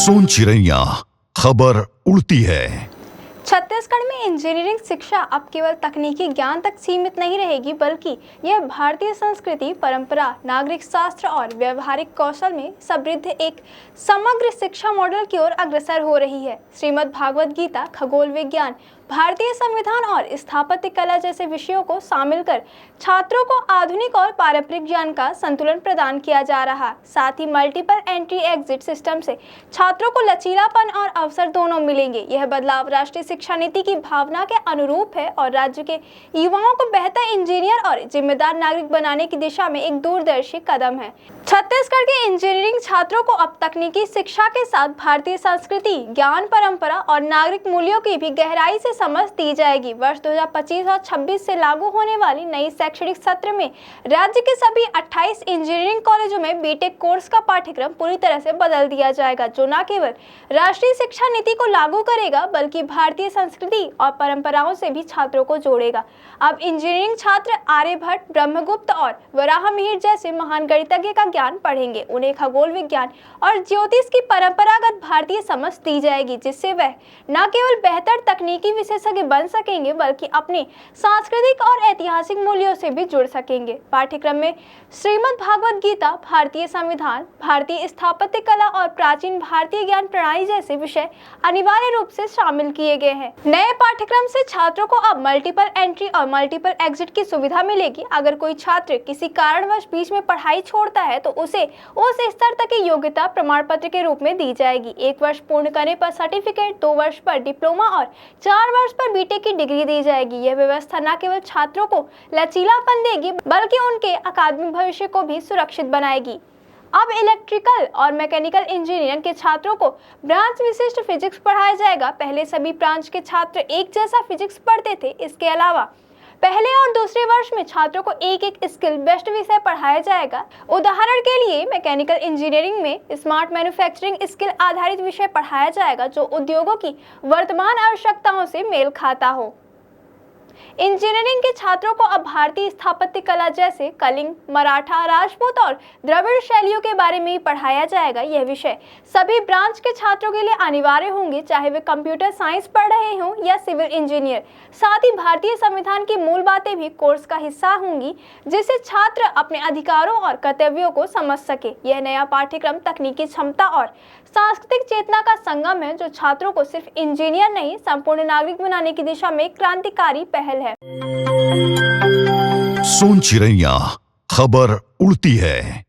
सोन चिड़ैया खबर उड़ती है। छत्तीसगढ़ में इंजीनियरिंग शिक्षा अब केवल तकनीकी ज्ञान तक सीमित नहीं रहेगी, बल्कि यह भारतीय संस्कृति, परंपरा, नागरिक शास्त्र और व्यवहारिक कौशल में समृद्ध एक समग्र शिक्षा मॉडल की ओर अग्रसर हो रही है। श्रीमद् भागवत गीता, खगोल विज्ञान, भारतीय संविधान और स्थापत्य कला जैसे विषयों को शामिल कर छात्रों को आधुनिक और पारंपरिक ज्ञान का संतुलन प्रदान किया जा रहा। साथ ही मल्टीपल एंट्री एग्जिट सिस्टम से छात्रों को लचीलापन और अवसर दोनों मिलेंगे। यह बदलाव राष्ट्रीय शिक्षा नीति की भावना के अनुरूप है और राज्य के युवाओं को बेहतर इंजीनियर और जिम्मेदार नागरिक बनाने की दिशा में एक दूरदर्शी कदम है। छत्तीसगढ़ के इंजीनियरिंग छात्रों को अब तकनीकी शिक्षा के साथ भारतीय संस्कृति, ज्ञान, परंपरा और नागरिक मूल्यों की भी गहराई से समझ दी जाएगी। वर्ष 2025 और 26 से लागू होने वाली नई शैक्षणिक सत्र में राज्य के सभी 28 इंजीनियरिंग कॉलेजों में बीटेक कोर्स का पाठ्यक्रम पूरी तरह से बदल दिया जाएगा, जो न केवल राष्ट्रीय शिक्षा नीति को लागू करेगा, बल्कि भारतीय संस्कृति और परंपराओं से भी छात्रों को जोड़ेगा। अब इंजीनियरिंग छात्र आर्यभट्ट, ब्रह्मगुप्त और वराहमिहिर जैसे महान गणितज्ञ का ज्ञान पढ़ेंगे। उन्हें खगोल विज्ञान और ज्योतिष की परंपरागत भारतीय समझ दी जाएगी, जिससे वह न केवल बेहतर तकनीकी विशेषज्ञ बन सकेंगे, बल्कि अपने सांस्कृतिक और ऐतिहासिक मूल्यों से भी जुड़ सकेंगे। पाठ्यक्रम में श्रीमद् भागवत गीता, भारतीय संविधान, भारतीय स्थापत्य कला और प्राचीन भारतीय ज्ञान प्रणाली जैसे विषय अनिवार्य रूप से शामिल किए गए हैं। नए पाठ्यक्रम से छात्रों को अब मल्टीपल एंट्री और मल्टीपल एग्जिट की सुविधा मिलेगी। अगर कोई छात्र किसी कारणवश बीच में पढ़ाई छोड़ता है तो उसे उस स्तर तक की योग्यता प्रमाण पत्र के रूप में दी जाएगी। 1 वर्ष पूर्ण करने पर सर्टिफिकेट, 2 वर्ष पर डिप्लोमा और 4 वर्ष पर बीटेक की डिग्री दी जाएगी। यह व्यवस्था न केवल छात्रों को लचीलापन देगी, बल्कि उनके अकादमिक भविष्य को भी सुरक्षित बनाएगी। अब इलेक्ट्रिकल और मैकेनिकल इंजीनियरिंग के छात्रों को ब्रांच विशिष्ट फिजिक्स पढ़ाया जाएगा। पहले सभी ब्रांच के छात्र एक जैसा फिजिक्स पढ़ते थे। इसके अलावा पहले और दूसरे वर्ष में छात्रों को एक एक स्किल बेस्ड विषय पढ़ाया जाएगा। उदाहरण के लिए मैकेनिकल इंजीनियरिंग में स्मार्ट मैन्युफैक्चरिंग स्किल आधारित विषय पढ़ाया जाएगा, जो उद्योगों की वर्तमान आवश्यकताओं से मेल खाता हो। इंजीनियरिंग के छात्रों को अब भारतीय स्थापत्य कला जैसे कलिंग, मराठा, राजपूत और द्रविड़ शैलियों के बारे में ही पढ़ाया जाएगा। यह विषय सभी ब्रांच के छात्रों के लिए अनिवार्य होंगे, चाहे वे कंप्यूटर साइंस पढ़ रहे हों या सिविल इंजीनियर। साथ ही भारतीय संविधान की मूल बातें भी कोर्स का हिस्सा होंगी, जिससे छात्र अपने अधिकारों और कर्तव्यों को समझ सके। यह नया पाठ्यक्रम तकनीकी क्षमता और सांस्कृतिक चेतना का संगम है, जो छात्रों को सिर्फ इंजीनियर नहीं, संपूर्ण नागरिक बनाने की दिशा में एक क्रांतिकारी पहल है। सोन चिड़ैया खबर उड़ती है।